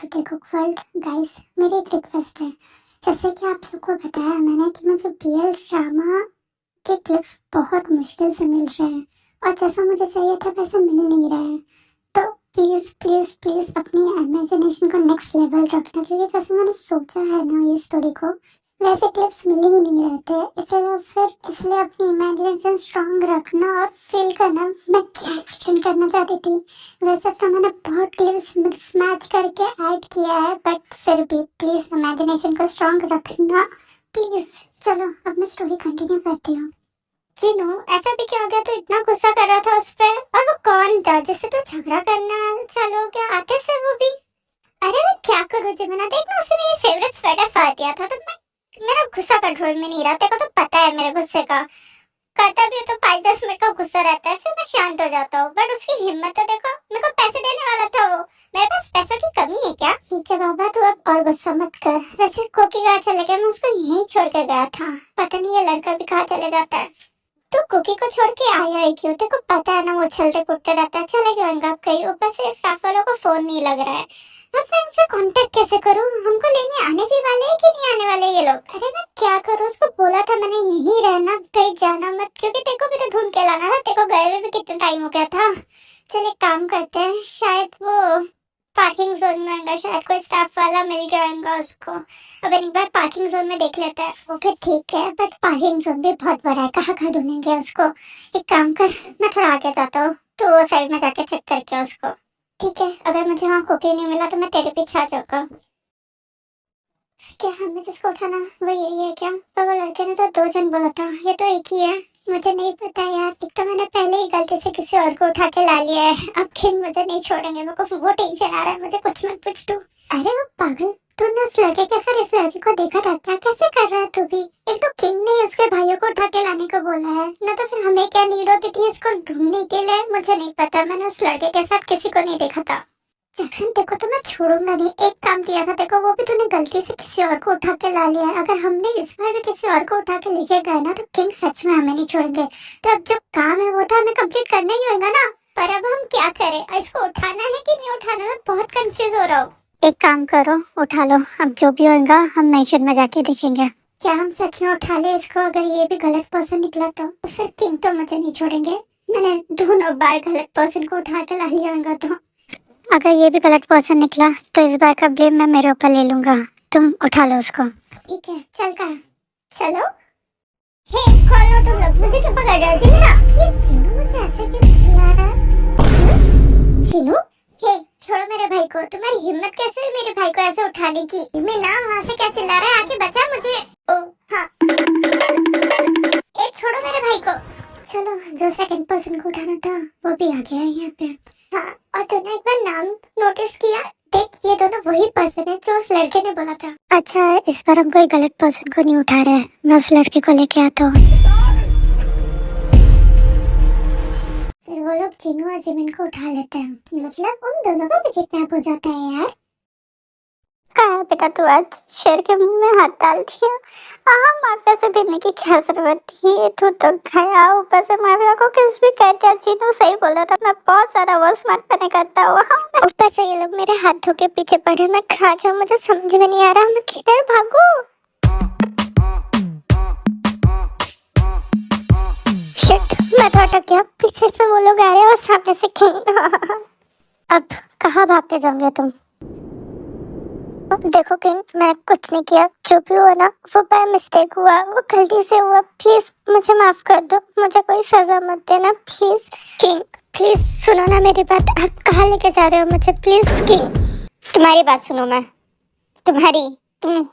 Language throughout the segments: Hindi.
To tech world. गाइस, मेरी एक रिक्वेस्ट है। जैसे कि आप सबको बताया मैंने कि मुझे बीएल ड्रामा के क्लिप्स बहुत मुश्किल से मिल रहे हैं और जैसा मुझे चाहिए था वैसा मिल नहीं रहा है। तो प्लीज़ प्लीज़ प्लीज़ अपनी इमेजिनेशन को नेक्स्ट लेवल रखना, क्योंकि जैसे मैंने सोचा है ना ये स्टोरी को, वैसे क्लिप्स मिल ही नहीं रहे थे। इसलिए अपनी इमेजिनेशन स्ट्रांग रखना और फील करना। मैं क्या एक्सप्लेन करना चाहती थी, वैसे तो मैंने बहुत क्लिप्स मिक्स मैच करके ऐड किया है, बट फिर भी प्लीज इमेजिनेशन को स्ट्रांग रखना प्लीज। चलो अब मैं स्टोरी कंटिन्यू करती हूँ। जिनू, ऐसा भी क्या हो गया? तो इतना गुस्सा कर रहा था उस पर, और वो कौन था जिससे तो झगड़ा करना चालू हो गया? आते से वो भी। अरे मैं क्या करूँ जिमिना, देख ना उसने मेरी फेवरेट स्वेटर फाड़ दिया था, तो मेरा गुस्सा कंट्रोल में नहीं रहा। तेरे को तो पता है मेरे गुस्से का। करता भी हो तो 5-10 मिनट का गुस्सा रहता है, फिर मैं शांत हो जाता हूँ। बट उसकी हिम्मत तो देखो, मेरे को पैसे देने वाला था वो। मेरे पास पैसों की कमी है क्या? ठीक है बाबा, तू अब और गुस्सा मत कर। वैसे कोकी कहाँ चले गया? मैं उसको यहीं छोड़ के गया था। पता नहीं ये लड़का भी कहाँ चले जाता है। तो कुकी को छोड़ के आया है क्यों? तेरे को पता है ना वो चलते कूदते रहता है। चले गए होंगे आप कहीं। ऊपर से स्टाफ वालों को फोन नहीं लग रहा है। अब मैं इनसे कांटेक्ट कैसे करूं? हमको लेने आने भी वाले हैं कि नहीं आने वाले ये लोग? अरे मैं क्या करूं? उसको बोला था मैंने यहीं रहना, कहीं जाना मत, क्योंकि तेरे को भी तो ढूंढ के लाना था। तेरे को गए हुए भी कितना टाइम हो गया था। चल एक काम करते हैं, शायद वो पार्किंग जोन में होगा, शायद कोई स्टाफ वाला मिल गया होगा उसको। अब एक बार पार्किंग जोन में देख लेते हैं। ओके ठीक है, बट पार्किंग जोन भी बहुत बड़ा है, कहाँ कहाँ ढूंढेंगे उसको? एक काम कर, मैं थोड़ा आगे जाता हूँ, तो वो साइड में जाके चेक करके उसको। ठीक है, अगर मुझे वहाँ कोकी नहीं मिला तो मैं तेरे पीछे आ जाऊंगा। क्या हमें जिसको उठाना वो यही है क्या? पर वो लड़के ने तो 2 जन बोला था, ये तो एक ही है। मुझे नहीं पता यार, एक तो मैंने पहले ही गलती से किसी और को उठा के ला लिया है। अब किंग मुझे नहीं छोड़ेंगे, मेरे को वो टेंशन आ रहा है। मुझे कुछ मत पूछ तू। अरे वो पागल, तूने उस लड़के के साथ इस लड़के को देखा था क्या? कैसे कर रहा है तू भी? एक तो किंग ने उसके भाइयों को उठा के लाने को बोला है ना, तो फिर हमें क्या नीड होती थी इसको ढूंढने के लिए? मुझे नहीं पता, मैंने उस लड़के के साथ किसी को नहीं देखा था। जैक्सन, देखो तो मैं छोड़ूंगा नहीं। एक काम दिया था देखो, वो भी तूने गलती से किसी और को उठा के ला लिया है। अगर हमने इस बार भी किसी और को उठा के लेके गए ना, तो किंग सच में हमें नहीं छोड़ेंगे। तो अब जो काम है वो तो हमें कंप्लीट करना ही होगा ना। पर अब हम क्या करें? इसको उठाना है कि नहीं उठाना? मैं बहुत कंफ्यूज हो रहा हूँ। एक काम करो, उठा लो। अब जो भी होगा हम मेंशन में जाके देखेंगे। क्या हम सच में उठा ले इसको? अगर ये भी गलत पर्सन निकला तो फिर किंग तो मुझे नहीं छोड़ेंगे। मैंने दोनों बार गलत पर्सन को उठा के ला लिया होगा, तो अगर ये भी गलत पर्सन निकला तो इस बार का ब्लेम मैं मेरे ऊपर ले लूंगा। तुम उठा लो उसको। ठीक है, चल का चलो। हे कौन हो तुम लोग? मुझे क्यों पकड़ रहे हो? जिमिना, ये जिनू मुझे ऐसे क्यों चिल्ला रहा है? जिनू, हे छोड़ो मेरे भाई को। तुम्हारी हिम्मत कैसे हुई मेरे भाई को ऐसे उठाने की? जिमिना, वहाँ से क्या चिल्ला रहा है? आके बचा मुझे। ओ हाँ, ए छोड़ो मेरे भाई को। चलो, जो सेकंड पर्सन को उठाना था वो भी आ गया है यहाँ पे। हाँ, और तूने एक बार नाम नोटिस किया? देख, ये दोनों वही पर्सन है जो उस लड़के ने बोला था। अच्छा, इस बार हम कोई गलत पर्सन को नहीं उठा रहे। मैं उस लड़के को लेके आता हूँ। फिर वो लोग जिनू और जिमिन को उठा लेते हैं। मतलब उन दोनों का भी किडनैप हो जाता है यार। कहा बेटा तू आज शेर के मुंह में हाथ डाल दिया। माफिया से भिड़ने की क्या जरूरत थी? तू तो गया, ऊपर से माफिया को किस भी कर दिया। चीनू सही बोला था, मैं बहुत सारा वो स्मार्ट पने करता हुआ। ऊपर से ये लोग मेरे हाथों के पीछे पड़े। मैं कहाँ जाऊँ? मुझे समझ में नहीं आ रहा, मैं किधर भागूं? शिट, मैं तो अटक गया। पीछे से वो लोग आ रहे हैं और सामने से किंग। अब कहाँ भाग के जाओगे तुम? देखो किंग, मैं कुछ नहीं किया। जो भी हुआ ना वो बाय मिस्टेक हुआ, वो गलती से हुआ। प्लीज मुझे माफ कर दो, मुझे कोई सजा मत देना प्लीज। किंग प्लीज सुनो ना मेरी बात। आप कहाँ लेके जा रहे हो मुझे? प्लीज किंग, तुम्हारी बात सुनो। मैं तुम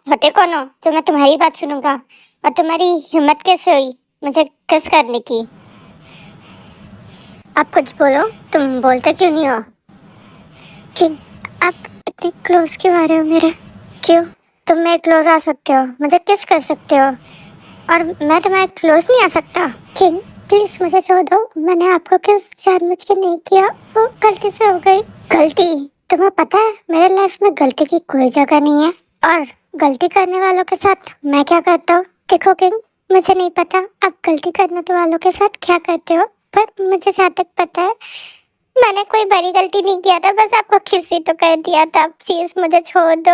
होते कौन हो जो मैं तुम्हारी बात सुनूंगा? और तुम्हारी हिम्मत कैसे हुई मुझे किस करने की? आप कुछ बोलो, तुम बोलते क्यों नहीं हो? किंग, आप इतने क्लोज क्यों आ रहे हो मेरे? क्यों? तुम मेरे क्लोज आ सकते हो, मुझे किस कर सकते हो, और मैं तुम्हारे क्लोज नहीं आ सकता? किंग प्लीज मुझे छोड़ दो। मैंने आपको किस जानबूझ के नहीं किया, वो गलती से हो गई। गलती? तुम्हें पता है मेरे लाइफ में गलती की कोई जगह नहीं है, और गलती करने वालों के साथ मैं क्या करता हूँ? देखो किंग, मुझे नहीं पता आप गलती करने वालों के साथ क्या करते हो, पर मुझे जहाँ तक पता है मैंने कोई बड़ी गलती नहीं किया था, बस आपको किस ही तो कर दिया था। प्लीज मुझे छोड़ दो।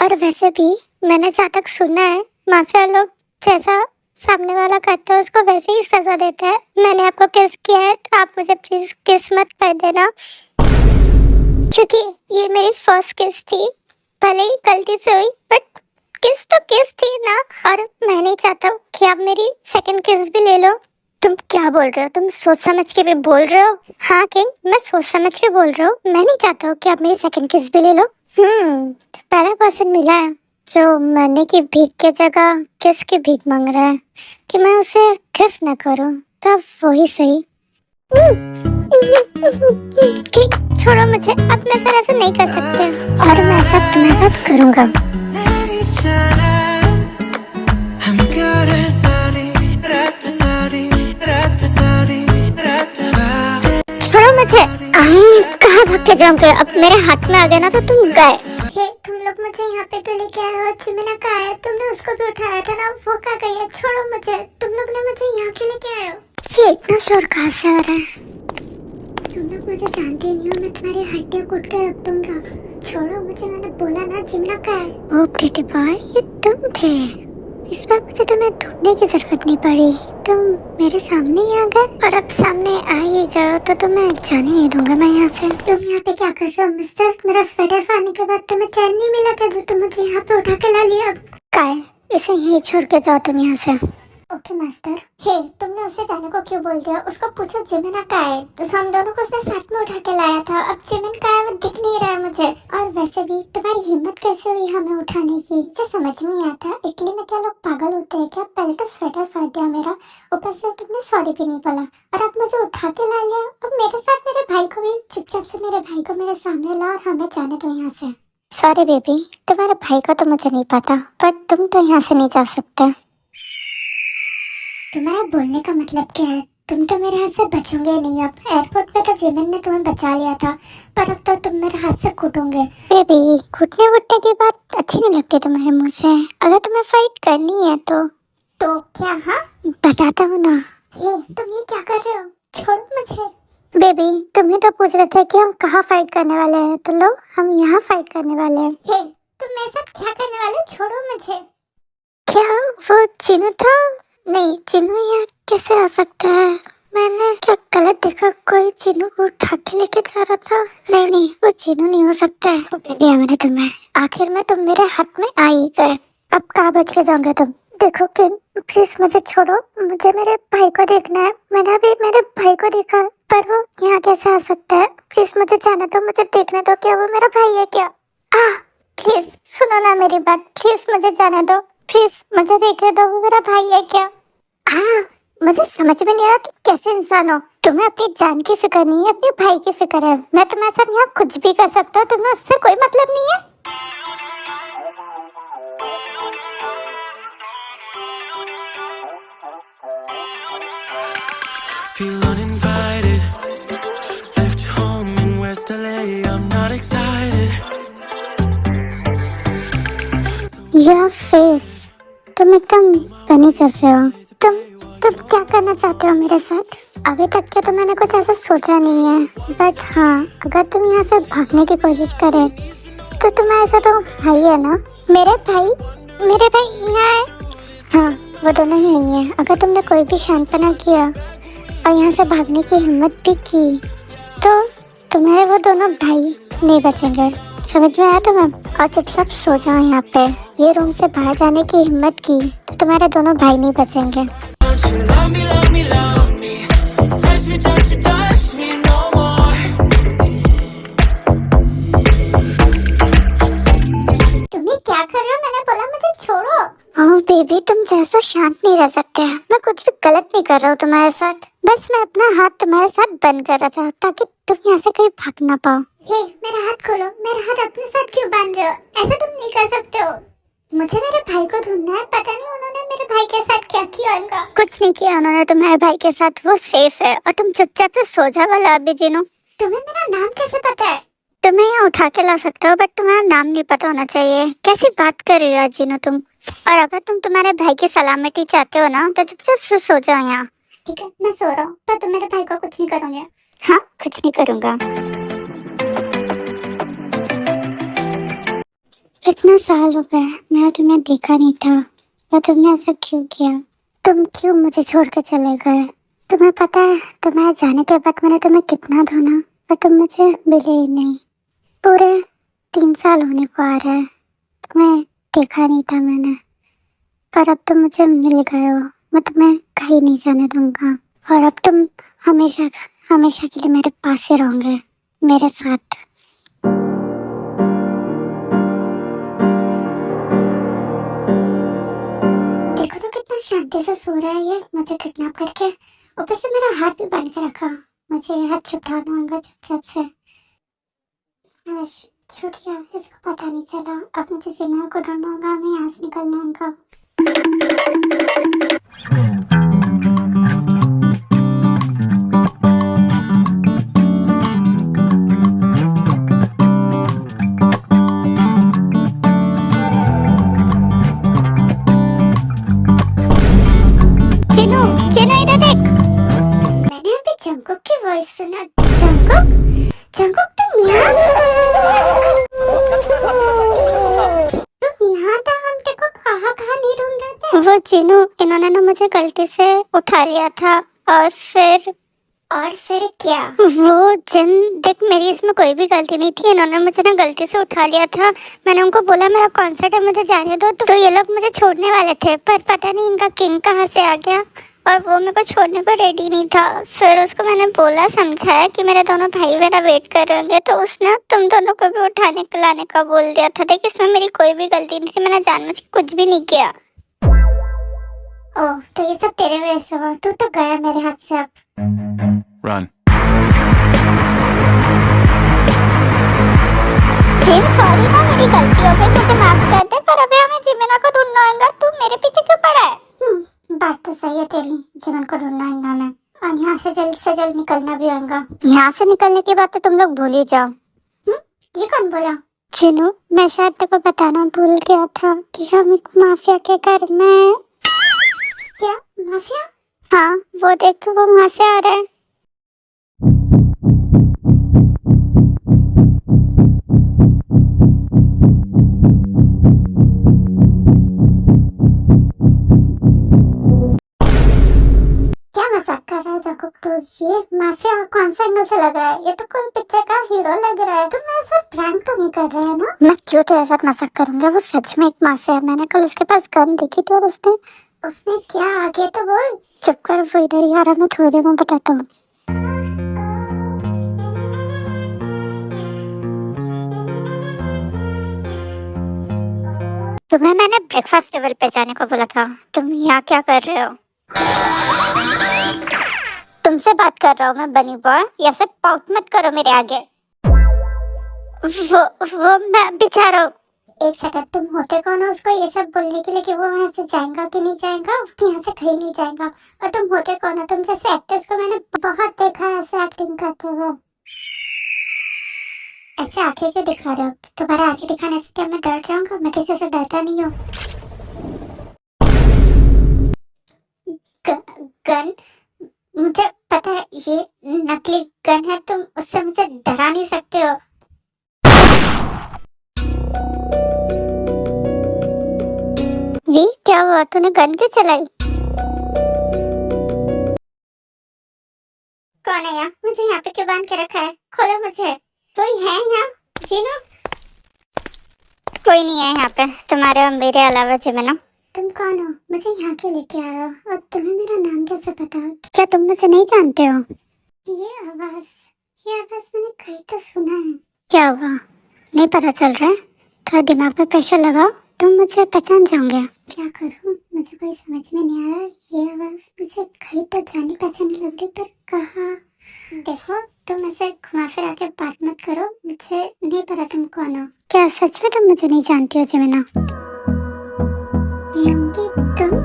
और वैसे भी मैंने जहाँ तक सुना है, माफिया लोग जैसा सामने वाला करता है उसको वैसे ही सजा देता है। मैंने आपको किस किया है तो आप मुझे प्लीज किस मत कर देना, क्योंकि ये मेरी फर्स्ट किस थी। भले ही गलती से हुई बट किस तो किस थी ना। और मैं नहीं चाहता हूँ कि आप मेरी सेकंड किस भी ले लो। तुम क्या बोल रहे हो? तुम सोच समझ के भी बोल रहे हो? हाँ किंग, मैं सोच समझ के बोल रहा हूँ। मैं नहीं चाहता हूँ कि आप मेरी सेकंड किस भी ले लो। पहला पर्सन मिला है जो मरने की भीख के जगह किस की भीख मांग रहा है कि मैं उसे किस न करूँ, तब वही सही। ठीक, छोड़ो मुझे, अब मैं सर ऐसा नहीं कर सकते और मैं ऐसा तुम्हारे साथ करूँगा। छोड़ो मुझे। कहाँ भाग के जाओगे? अब मेरे हाथ में आ गया ना तो तुम गए। हे, तुम लोग मुझे यहाँ पे क्यों लेके आए हो? चिमिना कहाँ है? तुमने उसको भी उठाया था ना, वो कहाँ गई है? छोड़ो मुझे, तुम लोग ने मुझे यहाँ क्यों लेके आए हो? ये इतना शोर कहाँ से आ रहा है? तुम लोग मुझे जानते नहीं हो, मैं तुम्हारी हड्डियाँ कूट के रख दूंगा। छोड़ो मुझे, मैंने बोला ना। चिमिना कहाँ है? ओ प्रीटी बॉय, ये तुम थे। इस बार मुझे तुम्हें ढूंढने की जरूरत नहीं पड़ी, तुम मेरे सामने ही आ गए। और अब सामने आ ही गए तो तुम्हें जाने नहीं दूंगा मैं यहाँ से। तुम यहाँ पे क्या कर रहे हो मिस्टर? मेरा स्वेटर फाड़ने के बाद तुम्हें चैन नहीं मिला था जो तुम मुझे यहाँ पे उठा के ला लिया। अब काय, इसे यही छोड़ के जाओ तुम यहाँ से। Okay master. हे, तुमने उसे जाने को क्यों बोल दिया? उसको पूछो जिमिना कहाँ है। तो हम दोनों को उसने साथ में उठा के लाया था। अब जिमिन कहाँ है वो दिख नहीं रहा है मुझे। और वैसे भी तुम्हारी हिम्मत कैसे हुई हमें उठाने की? मुझे समझ नहीं आता, इटली में क्या लोग पागल होते हैं क्या? पहले तो स्वेटर फाड़ दिया मेरा, ऊपर से तुमने सॉरी भी नहीं बोला और अब मुझे उठा के ला लिया। अब मेरे साथ मेरे भाई को भी चुपचाप से मेरे भाई को मेरे सामने ला और हमें जाने दो यहाँ से। सॉरी बेबी, तुम्हारे भाई का तो मुझे नहीं पता, पर तुम तो यहाँ से नहीं जा सकते। तुम्हारा बोलने का मतलब क्या है? तुम तो मेरे हाथ से बचोगे नहीं। अब एयरपोर्ट पे तो जिमिन ने तुम्हें बचा लिया था, पर अब तो तुम मेरे हाथ से कूटोगे। बेबी, घुटने वुटने की बात अच्छी नहीं लगती तुम्हारे मुंह से। अगर तुम्हें फाइट करनी है तो क्या? हाँ बताता हूँ ना। ये तुम ये क्या कर रहे हो? छोड़ो मुझे। बेबी, तुम्हें तो पूछ रहे थे कि हम कहाँ फाइट करने वाले हैं, तो लो हम यहाँ फाइट करने वाले हैं। हे, तुम मेरे साथ क्या करने वाले? छोड़ो मुझे। क्या वो चिनू था? नहीं, चिनू यहाँ कैसे आ सकता है? मैंने क्या गलत देखा? कोई चिनू को उठा के लेके जा रहा था। नहीं, वो चिनू नहीं हो सकता है। पकड़ लिया मैंने तुम्हें। आखिर में तुम मेरे हाथ में आ ही गए। अब कहाँ बच के जाओगे तुम? देखो कि प्लीज मुझे छोड़ो, मुझे मेरे भाई को देखना है। मैंने अभी मेरे भाई को देखा, पर वो यहाँ कैसे आ सकता है? प्लीज मुझे जाने दो, मुझे देखने दो, क्या वो मेरा भाई है क्या? प्लीज सुनो ना मेरी बात, प्लीज मुझे जाने दो, प्लीज मुझे देखने दो, वो मेरा भाई है क्या? मुझे समझ में नहीं आ रहा तुम कैसे इंसान हो। तुम्हें अपनी जान की फिक्र नहीं है, अपने भाई की फिक्र है। मैं तुम्हारे साथ यहाँ कुछ भी कर सकता हूँ, तुम्हें उससे कोई मतलब नहीं है। Feel uninvited, left home in West LA, I'm not excited. Your face, तुम एकदम बनी जैसे हो। तुम क्या करना चाहते हो मेरे साथ? अभी तक के तो मैंने कुछ ऐसा सोचा नहीं है, बट हाँ, अगर तुम यहाँ से भागने की कोशिश करे तो तुम्हारा जो तो भाई है ना, मेरे भाई यहाँ है। हाँ, वो दोनों यही है। अगर तुमने कोई भी शांतपना किया और यहाँ से भागने की हिम्मत भी की तो तुम्हारे वो दोनों भाई नहीं बचेंगे। समझ में आया तुम्हें? और चुपचाप सो जाओ यहाँ पे। ये रूम से बाहर जाने की हिम्मत की तो तुम्हारे दोनों भाई नहीं बचेंगे। तुम्हें क्या कर रहे हो? मैंने बोला मुझे छोड़ो। ओह बेबी, तुम जैसा शांत नहीं रह सकते। मैं कुछ भी गलत नहीं कर रहा हूँ तुम्हारे साथ। बस मैं अपना हाथ तुम्हारे साथ बंद कर रहा था ताकि तुम यहाँ से कहीं भाग ना पाओ। हे, मेरा हाथ खोलो। मेरा हाथ अपने साथ क्यों बांध रहे हो? ऐसा तुम नहीं कर सकते हो। मुझे मेरे भाई को ढूंढना है। पता नहीं उन्होंने मेरे भाई के साथ क्या किया होगा। कुछ नहीं किया उन्होंने तुम्हारे भाई के साथ, वो सेफ है। और तुम चुपचाप से सो जा वाला अभी जिनू। तुम्हें मेरा नाम कैसे पता है? तुम्हें यहाँ उठा के ला सकते हो, बट तुम्हारा नाम नहीं पता होना चाहिए। कैसी बात कर रही हो जिनू तुम? और अगर तुम तुम्हारे भाई की सलामती चाहते हो ना तो चुपचाप से सो जाओ यहाँ। ठीक है, मैं सो रहा हूँ, पर तुम मेरे भाई को कुछ नहीं करोगे। हाँ, कुछ नहीं करूँगा। कितना साल हो गए मैं तुम्हें देखा नहीं था, और तुमने ऐसा क्यों किया? तुम क्यों मुझे छोड़ कर चले गए? तुम्हें पता है तुम्हारे जाने के बाद मैंने तुम्हें कितना ढूंढा, पर तुम मुझे मिले ही नहीं। पूरे 3 साल होने को आ रहा है, तुम्हें देखा नहीं था मैंने, पर अब तुम मुझे मिल गए हो। मैं तुम्हें कहीं नहीं जाने दूंगा, और अब तुम हमेशा हमेशा के लिए मेरे पास ही रहोगे, मेरे साथ। देखो तो कितना शांति से सो रहा है ये, मुझे किडनैप करके। ऊपर से मेरा हाथ भी बांध के रखा, मुझे ये हाथ छुड़ाना होगा चुपचाप से। छूट गया, इसको पता नहीं चला। अब मुझे जिमिना को ढूंढना होगा, हमें यहाँ से निकलना होगा। चिनू, चिनू इधर देख। मैंने अभी जंगकुक की वॉइस सुना। जंगकुक, जंगकुक तुम यहाँ था? हम तेको कहाँ कहाँ नहीं ढूंढ रहे थे? वो चिनू, इन्होंने ना मुझे गलती से उठा लिया था, और फिर क्या? वो जिन, देख मेरी इसमें कोई भी गलती नहीं थी, इन्होंने मुझे ना गलती से उठा लिया था। मैंने उनको बोला मेरा कॉन्सर्ट है, मुझे जाने दो, तो ये लोग मुझे छोड़ने वाले थे, पर पता नहीं इनका किंग कहाँ से आ गया, और वो मेरे को छोड़ने को रेडी नहीं था। फिर उसको मैंने बोला, समझाया कि मेरे दोनोह भाई मेरा वेट कर रहे होंगे, तो उसने तुम दोनों को भी उठाने को लाने का बोल दिया था। देख इसमें मेरी कोई भी गलती नहीं थी, मैंने जानबूझ के कुछ भी नहीं किया। ओह, तो ये सब तेरे वजह से हुआ, तू तो गया मेरे हाथ से अब। Run. जिन, सॉरी ना, मेरी गलती हो गई, मुझे माफ कर दे, पर अभी हमें जिमिना को ढूंढना होगा। तू मेरे पीछे क्यों पड़ा है? बात तो सही है तेरी, जिमिन को ढूंढना होगा हमें, और यहाँ से जल्द निकलना भी होगा। यहाँ से निकलने की बात तो तुम लोग भूल ही जाओ। ये कौन बोला? जिनू, मैं शायद तेको बताना भूल गया था कि हम एक माफिया के घर में। क्या माफिया? हाँ, वो देख, वो वहाँ से आ रहा है। क्या मजाक कर रहा है जंगकुक तू? ये माफिया कौन सा एंगल से लग रहा है? ये तो कोई पिक्चर का हीरो लग रहा है। तुम मेरे साथ प्रैंक तो नहीं कर रहे हैं ना? मैं क्यों तेरे साथ मजाक करूंगा? वो सच में एक माफिया है। मैंने कल उसके पास गन देखी थी, और उसने क्या, आगे तो बोल। चुप कर, वो इधर ही आ रहा, मैं थोड़ी देर में बताता हूँ। तुम्हें मैंने ब्रेकफास्ट टेबल पे जाने को बोला था, तुम यहाँ क्या कर रहे हो? तुमसे बात कर रहा हूँ मैं, बनी बॉय, ऐसे पाउट मत करो मेरे आगे। वो मैं बिछा रहा हूँ। एक सेकंड, तुम होते कौन हो उसको ये सब बोलने के लिए कि वो यहाँ से जाएगा कि नहीं जाएगा? यहाँ से कहीं नहीं जाएगा। और तुम होते कौन हो? तुम जैसे एक्टर्स को मैंने बहुत देखा है ऐसे एक्टिंग करते हुए। ऐसे आंखें क्यों दिखा रहे हो? तुम्हारे आंखें दिखाने से क्या मैं डर जाऊंगा? मैं किसी से डरता नहीं हूँ। गन, मुझे पता है ये नकली गन है, तुम उससे मुझे डरा नहीं सकते हो। वी, क्या हुआ? तूने गन क्यों चलाई? कौन है यहाँ? मुझे यहाँ पे क्यों बांध के रखा है? खोलो मुझे। कोई है यहाँ? जीनू? कोई नहीं है यहाँ पे तुम्हारे और मेरे अलावा। जिमिना, तुम कौन हो? मुझे यहाँ क्यों लेके आए हो? और तुम्हें मेरा नाम कैसे पता? क्या तुम मुझे नहीं जानते हो? ये आवाज मैंने कहीं तो सुना है। क्या हुआ? नहीं पता चल रहा है? थोड़ा दिमाग पे प्रेशर लगाओ, तुम मुझे पहचान जाओगे। क्या करूँ, मुझे कोई समझ में नहीं आ रहा। ये आवाज मुझे कहीं तो जानी पहचानी लग रही, पर कहाँ? देखो, तुम ऐसे घुमा फिरा के बात मत करो, मुझे नहीं पता तुम कौन हो। क्या सच में तुम मुझे नहीं जानती हो जिमिना? यंगी, तुम?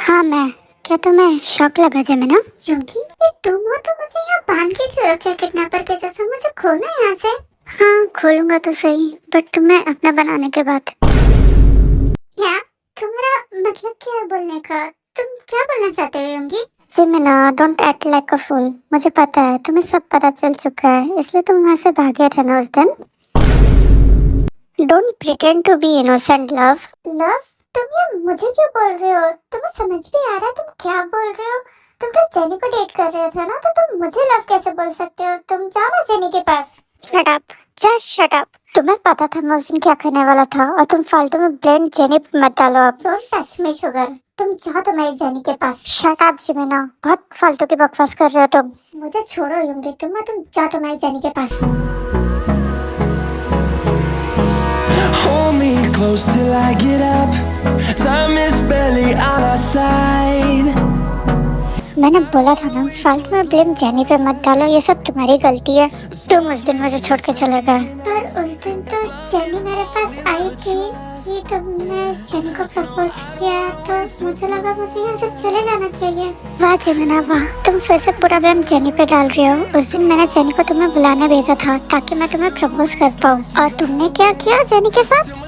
हाँ मैं। क्या तुम्हें शौक लगा जिमिना? यंगी, ये तुम हो तो मुझे यहाँ बांध के क्यों रखे किडनैपर के जैसे? मुझे खोलो यहाँ से। हाँ खोलूंगा तो सही, बट तुम्हें अपना बनाने के बाद। क्या तुम्हारा मतलब क्या है बोलने का? तुम क्या बोलना चाहते हो योंगी? जी मीना, don't act like a fool. मुझे पता है तुम्हें सब पता चल चुका है, इसलिए तुम वहाँ से भागे थे ना उस दिन। Don't pretend to be innocent love. Love? तुम ये मुझे क्यों बोल रहे हो? तुम्हें समझ भी आ रहा है तुम क्या बोल रहे हो? तुम तो जेनी को डेट कर रहे थे ना, तो तुम मुझे लव कैसे बोल सकते हो? तुम जाओ ना जेनी के पास। Shut up, just shut up. तुम्हें पता था मैं उस दिन क्या करने वाला था और तुम फालतू में ब्लेम जेनी पे मत डालो। अब डोंट टच मी शुगर। तुम जाओ तुम्हारी जेनी के पास। शट अप जिमिना, बहुत फालतू की बकवास कर रहे हो तुम। मुझे छोड़ो योंगी, तुम जाओ तुम्हारी जेनी के पास। Hold me close till I get up. Time is barely on our side. मैंने बोला था ना, फालतू में ब्लेम जेनी पे मत डालो, ये सब तुम्हारी गलती है। तुम उस दिन मुझे छोड़ के चले गए। पर उस दिन तो जेनी मेरे पास आई थी कि तुमने जेनी को प्रपोज किया, तो मुझे लगा मुझे यहाँ से चले जाना चाहिए। वाह जिमिना वाह, तुम फिर से पूरा ब्लेम जेनी पे डाल रही हो। उस दिन मैंने जेनी को तुम्हें बुलाने भेजा था ताकि मैं तुम्हें प्रपोज कर पाऊँ, और तुमने क्या किया जेनी के साथ?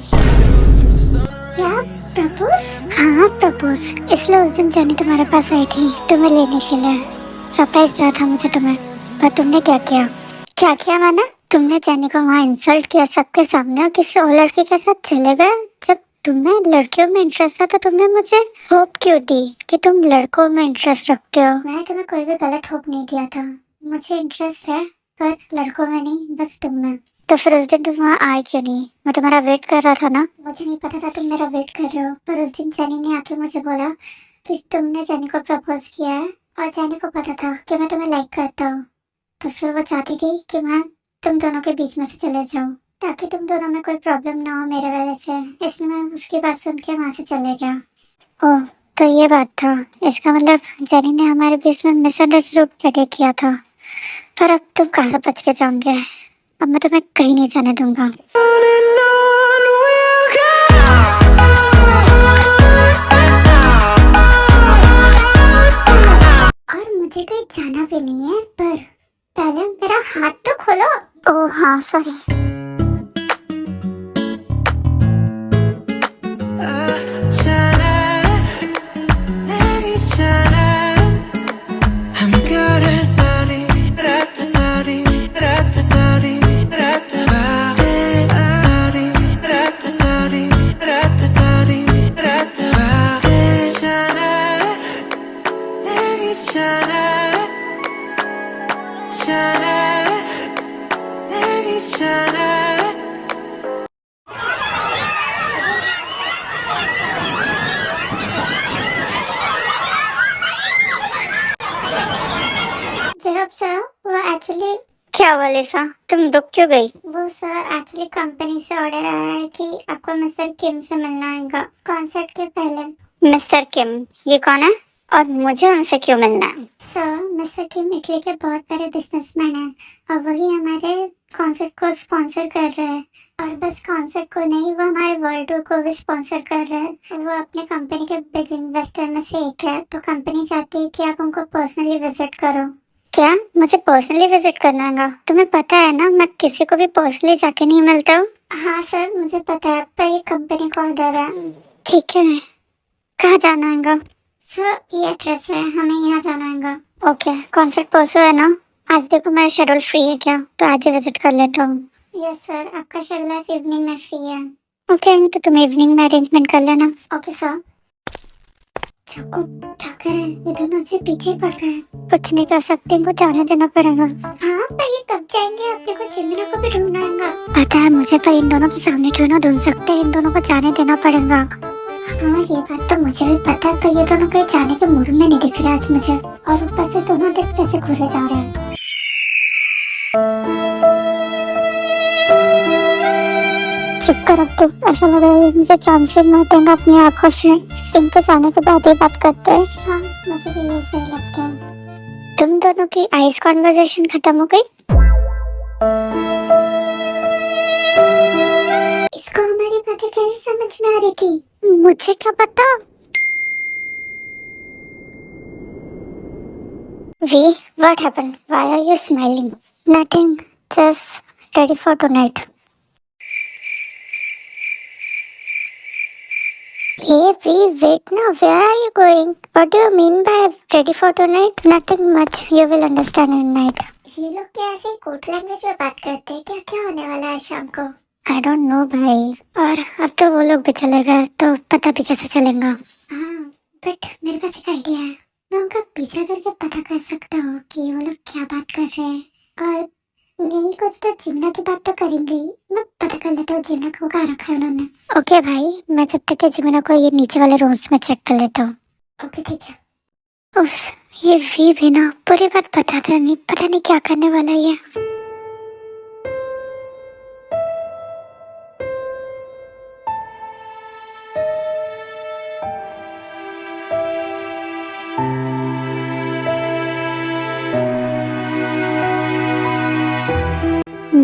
क्या प्रपोज? हाँ प्रपोज। इसलिए उस दिन जेनी तुम्हारे पास आई थी तुम्हें लेने के लिए। सरप्राइज दिया था मुझे तुम्हें। पर तुमने क्या किया? क्या किया मैंने? तुमने जेनी को वहाँ इंसल्ट किया सबके सामने और किसी और लड़की के साथ चले गए। जब तुम्हें लड़कियों में इंटरेस्ट था तो तुमने मुझे होप क्यों दी कि तुम लड़कों में इंटरेस्ट रखते हो? मैंने तुम्हें कोई भी गलत होप नहीं दिया था। मुझे इंटरेस्ट है पर लड़कों में नहीं, बस तुम में। तो फिर उस दिन तुम वहाँ आए क्यों नहीं? मैं तुम्हारा वेट कर रहा था ना। मुझे नहीं पता था तुम मेरा वेट कर रहे हो, पर उस दिन जेनी ने आके मुझे बोला कि तुमने जेनी को प्रपोज किया है, और जेनी को पता था कि मैं तुम्हें लाइक करता हूँ। तो फिर वो चाहती थी कि मैं तुम दोनों के बीच में से चले जाऊँ ताकि तुम दोनों में कोई प्रॉब्लम ना हो मेरे वजह से। इसलिए मैं उसकी बात सुन के वहाँ से चले गया। ओह, तो ये बात था। इसका मतलब जेनी ने हमारे बीच में मिसअंडरस्टूड अटैक किया था। पर अब तुम कहाँ बच के जाओगे? अब मैं तुम्हें कहीं नहीं जाने दूंगा। On and on we'll go. और मुझे कहीं जाना भी नहीं है, पर पहले मेरा हाथ तो खोलो। ओह हाँ sorry. I'm good at sorry, sorry, sorry, जब सर वो एक्चुअली क्या बोले सर, तुम रुक क्यों गई? वो सर एक्चुअली कंपनी से ऑर्डर आया है कि आपको मिस्टर किम से मिलना है कॉन्सर्ट के पहले। मिस्टर किम ये कौन है और मुझे उनसे क्यों मिलना है? सर मिस्टर किम इटली के बहुत बड़े बिजनेसमैन हैं और वही हमारे कॉन्सर्ट को स्पॉन्सर कर रहे हैं। और बस कॉन्सर्ट को नहीं, वो हमारे वर्ल्ड टूर को भी स्पॉन्सर कर रहे हैं। वो अपने कंपनी के बिग इन्वेस्टर में से एक है, तो कंपनी चाहती है कि आप उनको पर्सनली विजिट करो। क्या मुझे पर्सनली विजिट करना है? तुम्हें पता है ना मैं किसी को भी पर्सनली जाके नहीं मिलता हूँ। हाँ सर मुझे पता है, पर ये कंपनी का ऑर्डर है। ठीक है, कहाँ जाना है? सर ये एड्रेस है, हमें यहाँ जाना है। ओके, कॉन्सर्ट परसों है ना? आज देखो मेरा शेड्यूल फ्री है क्या, तो आज ही विजिट कर लेता हूँ। यस सर, आपका शेड्यूल आज इवनिंग में फ्री है। ओके, तो तुम इवनिंग में अरेंजमेंट कर लेना। Okay sir. क्या करे, ये दोनों अपने पीछे पड़ गए। कुछ नहीं कर सकते, इनको जाने देना पड़ेगा। हाँ पर ये कब जाएंगे? अपने को जिमिना को भी ढूंढना है। पता है मुझे, पर इन दोनों के सामने क्यों ना ढूंढ सकते, इन दोनों को जाने देना पड़ेगा। हाँ ये बात तो मुझे भी पता है, पर ये दोनों कहीं जाने के मूड में नहीं दिख रहे आज मुझे। और ऊपर से दोनों देख कैसे घूरे जा रहे हैं। चुप कर अब तू, ऐसा लग रहा है मुझे चांस से मार देंगे अपनी आंखों से। इनके जाने के बाद ही बात करते हैं। हाँ मुझे भी ये सही लगता है। तुम दोनों की आइस कॉन्वर्सेशन खत्म हो गई? इसको हमारी बातें कैसे समझ में आ रही थी? मुझे क्या पता। We, what happened? Why are you smiling? Nothing, just ready for tonight. Hey, wait now. Where are you going? What do you mean by ready for tonight? Nothing much. You will understand in night. ये लोग क्या ऐसे कोड लैंग्वेज में बात करते हैं? क्या क्या होने वाला है शाम को? I don't know भाई। और अब तो वो लोग भी चले गए तो पता भी कैसे चलेगा? हाँ, बट मेरे पास एक आइडिया है। मैं उनका पीछा करके पता कर सकता हूँ कि वो लोग क्या बात कर रहे हैं। और यही कुछ तो जिम्ना की बात तो करेंगे ही। मैं पता कर लेता हूँ जिम्ना को कहाँ रखा है उन्होंने। ओके भाई, मैं जब तक जिम्ना को ये नीचे वाले रूम्स में चेक कर लेता हूँ। ओके ठीक है। उफ, ये वी भी ना पूरी बात बताता नहीं, पता नहीं क्या करने वाला है ये।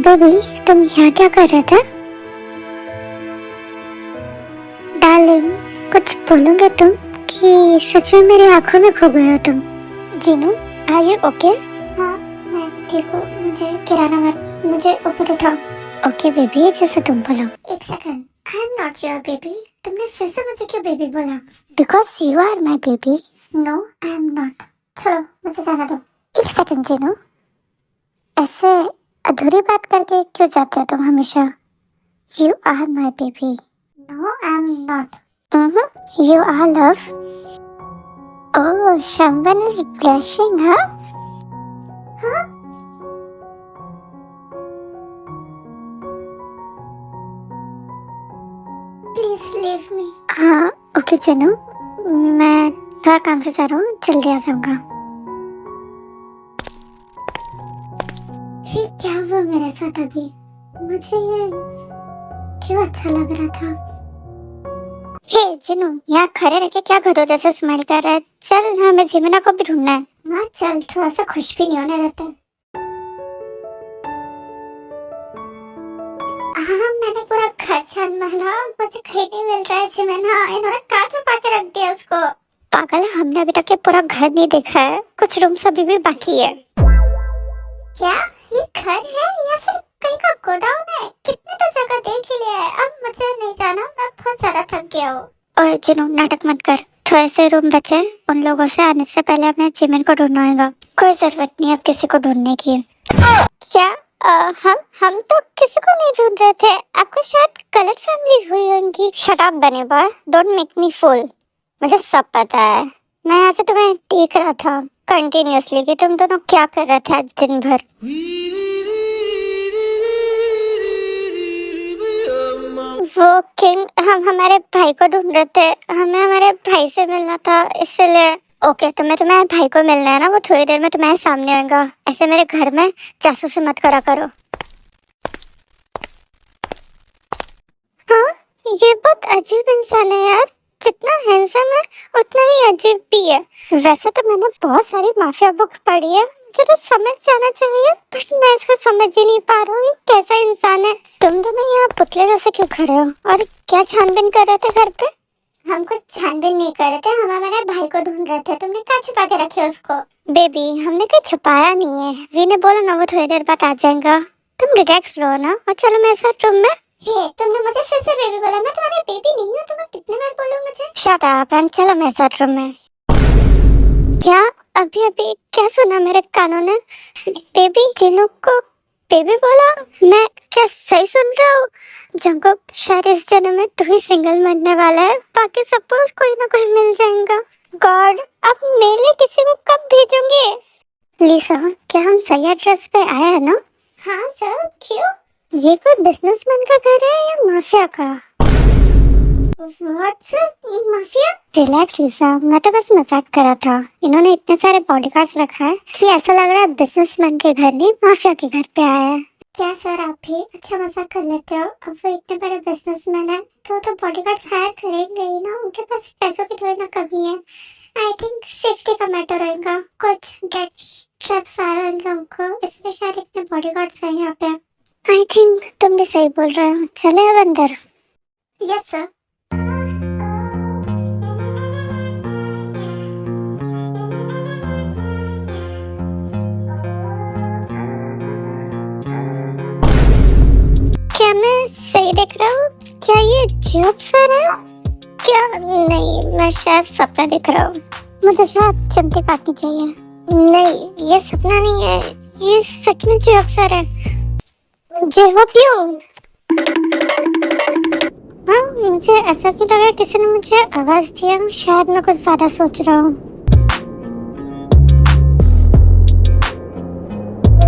बेबी, तुम यहाँ क्या कर रहे थे? डार्लिंग, कुछ बोलोगे तुम कि सच में मेरी आंखों में खो गए हो तुम? Jinu, are you okay? हाँ, मैं ठीक हूँ। मुझे गिराना मत, मुझे ऊपर उठाओ। ओके बेबी, जैसे तुम बोलो। एक second, I am not your baby. तुमने फिर से मुझे क्यों बेबी बोला? Because you are my baby. No, I am not. चलो, मुझे जाना दो। एक सेकंड जीनू, ऐसे अधूरी बात करके क्यों जाते हो तुम हमेशा? You are my baby. No, I am not. You are love. Oh, someone is blushing, huh? हाँ? Please leave me. हाँ, ओके चलो, मैं थोड़ा काम से जा रहा हूँ, जल्दी आ जाऊंगा। ये क्या हुआ मेरे साथ अभी? मुझे ये क्यों अच्छा लग रहा था? हे जिनू, यहाँ खड़े रह के क्या घरों जैसे स्माइल कर रहा है? चल, हमें जिमिना को भी ढूंढना है। हाँ चल, थोड़ा सा खुश भी नहीं होने देते। हाँ, मैंने पूरा घर छान मारा, मुझे कहीं नहीं मिल रहा है जिमिना। इन्होंने कहाँ छुपा के रख दिया उसको? पागल, हमने अभी तक ये पूरा घर नहीं देखा है, कुछ रूम्स अभी भी बाकी है। क्या ये घर है या फिर कहीं का गोडाउन है? कितने तो जगह देख लिया है, अब मुझे नहीं जाना, मैं बहुत ज्यादा थक गया हूँ। ओए जिनू, नाटक मत कर। थोड़े से रूम बचे, उन लोगों से आने से पहले हमें जिमिन को ढूंढना होगा। कोई जरूरत नहीं अब किसी को ढूंढने की। क्या? हम तो किसी को नहीं ढूंढ रहे थे, आपको शायद गलत फैमिली हुई होगी। शट अप बने बॉय, डोंट मेक मी फूल। मुझे सब पता है, मैं यहाँ से तुम्हें देख रहा था कंटिन्यूअसली कि तुम दोनों क्या कर रहे थे आज दिन भर। वो किंग, हम हमारे भाई को ढूंढ रहे थे, हमें हमारे भाई से मिलना था इसलिए। ओके, तो मैं तुम्हारे भाई को मिलना है ना, वो थोड़ी देर में तुम्हारे सामने होगा। ऐसे मेरे घर में जासूसी मत करा करो। हाँ, ये बहुत अजीब इंसान है यार, जितना हैंडसम है उतना ही अजीब भी है। वैसे तो मैंने बहुत सारी माफिया बुक्स पढ़ी है, मुझे तो समझ जाना चाहिए, बट मैं इसको समझ ही नहीं पा रहा हूँ कैसा इंसान है। तुम दोनों यहाँ पुतले जैसे क्यों खड़े हो और क्या छानबीन कर रहे थे घर पे? हम कुछ छानबीन नहीं कर रहे थे, हम हमारे भाई को ढूंढ रहे थे। तुमने क्या छुपा के रखे उसको? बेबी, हमने कुछ छुपाया नहीं है, वी ने बोला ना वो थोड़ी देर बाद आ जाएगा। तुम रिलैक्स रहो ना और चलो मेरे साथ रूम में। हे, तुमने मुझे फिर से बेबी बोला, मैं तुम्हारी बेबी नहीं हूँ, तुम्हें कितने बार बोलूं मुझे? शट अप एंड चलो मेरे साथ रूम में। क्या? अभी अभी क्या सुना मेरे कानों ने? बेबी, जिनू को बेबी बोला? मैं क्या सही सुन रहा हूँ? जंगुक, शायद इस जन्म में तू ही सिंगल मरने वाला है, बाकी सबको कोई ना कोई मिल जाएगा। गॉड, अब मेरे लिए किसी को कब भेजोगे? लिसा, क्या हम सही एड्रेस पे आए हैं ना? हाँ सर, क्यों? ये कोई बिजनेसमैन का घर है या माफिया का? What sir, mafia? रिलैक्स लिसा, मैं तो बस मजाक कर रहा था। इन्होंने इतने सारे बॉडीगार्ड्स रखा है कि ऐसा लग रहा है बिजनेसमैन के घर नहीं माफिया के घर पे आया है। क्या सर, आप भी अच्छा मजाक कर लेते हो? अब वो इतने बड़े बिजनेसमैन है तो बॉडीगार्ड्स हायर करेंगे ही ना, उनके पास पैसों की थोड़ी ना कमी है। आई थिंक सेफ्टी का मैटर होगा, कुछ डेथ ट्रैप्स आए होंगे उनको, इसलिए शायद इतने बॉडीगार्ड्स हैं यहाँ पे। आई थिंक तुम भी सही बोल रहे हो, चले अब अंदर। Yes sir. क्या मैं सही देख रहा हूँ? क्या ये जॉब सर है? क्या? नहीं, मैं शायद सपना देख रहा हूँ। मुझे शायद चिमटी काटनी चाहिए। नहीं, ये सपना नहीं है, ये सच में जी अफसर है। जी होप यू। हाँ, मुझे ऐसा भी लगा किसी ने मुझे आवाज दिया। शायद मैं कुछ ज्यादा सोच रहा हूँ।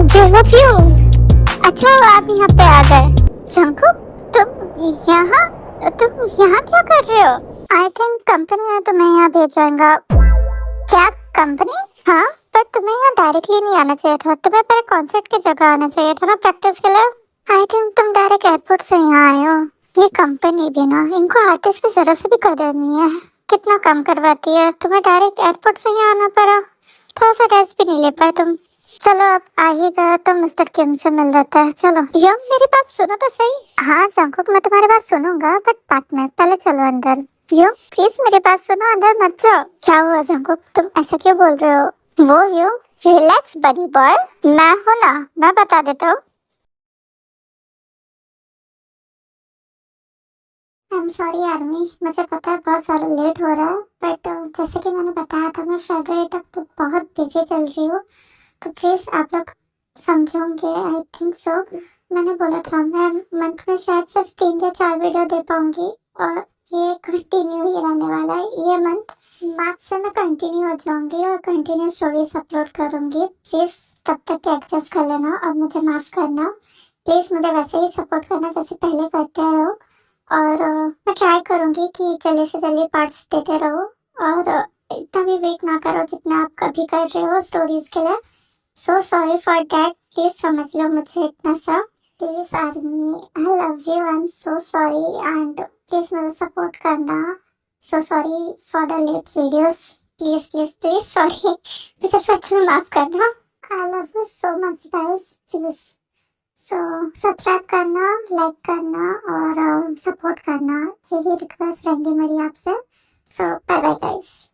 जी होप यू। अच्छा, आप यहाँ पे आ गए। जंकुक, तुम यहाँ क्या कर रहे हो? आई थिंक कंपनी ने तुम्हें यहाँ भेजा। क्या कंपनी? हाँ, पर तुम्हें यहाँ डायरेक्टली नहीं आना चाहिए था। तुम्हें पहले कॉन्सर्ट की जगह आना चाहिए था ना, प्रैक्टिस के लिए। आई थिंक तुम डायरेक्ट एयरपोर्ट से यहाँ आए हो। ये कंपनी भी ना, इनको आर्टिस्ट की जरा से भी कदर नहीं है। कितना कम करवाती है। तुम्हें डायरेक्ट एयरपोर्ट से यहाँ आना पड़ा। थोड़ा सा रेस्ट भी नहीं ले पाए तुम। चलो, अब आ ही गया तो मिस्टर किम से मिल लेता है। चलो यंग, मेरी बात सुनो तो सही। हाँ जंकुक, मैं तुम्हारी बात सुनूंगा, बट बाद में। पहले चलो अंदर। यंग प्लीज मेरी बात सुनो, अंदर मत जाओ। क्या हुआ जंकुक, तुम ऐसा क्यों बोल रहे हो? वो यंग, रिलैक्स बड़ी बॉय, मैं हूं ना, मैं बता देता हूँ। आई एम सॉरी आर्मी, मुझे पता है बहुत सारा लेट हो रहा है, बट जैसे कि मैंने बताया था, मैं फरवरी तक तो बहुत बिजी चल रही हूँ। तो प्लीज आप लोग समझोगे, आई थिंक सो। मैंने बोला था मैं मंथ में शायद सिर्फ 3 या 4 वीडियो दे पाऊंगी, और ये कंटिन्यू ही रहने वाला है। ये मंथ मार्च से मैं कंटिन्यू हो जाऊंगी और कंटिन्यू स्टोरीज अपलोड करूंगी। प्लीज तब तक एडजस्ट कर लेना और मुझे माफ करना। प्लीज मुझे वैसे ही सपोर्ट करना जैसे पहले करते रहो, और मैं ट्राई करूंगी कि जल्दी से जल्दी पार्ट्स देते रहो, और इतना भी वेट ना करो जितना आप कभी कर रहे हो स्टोरीज के लिए। So sorry for that, please समझ लो मुझे इतना सा। Please army, I love you, I am so sorry, and please मुझे सपोर्ट करना। So sorry for the late videos. Please please please sorry, मुझे सच में माफ करना। I love you so much guys, please. So subscribe करना, लाइक करना और सपोर्ट करना, यही रिक्वेस्ट रहेंगी मेरी आपसे। So bye bye guys.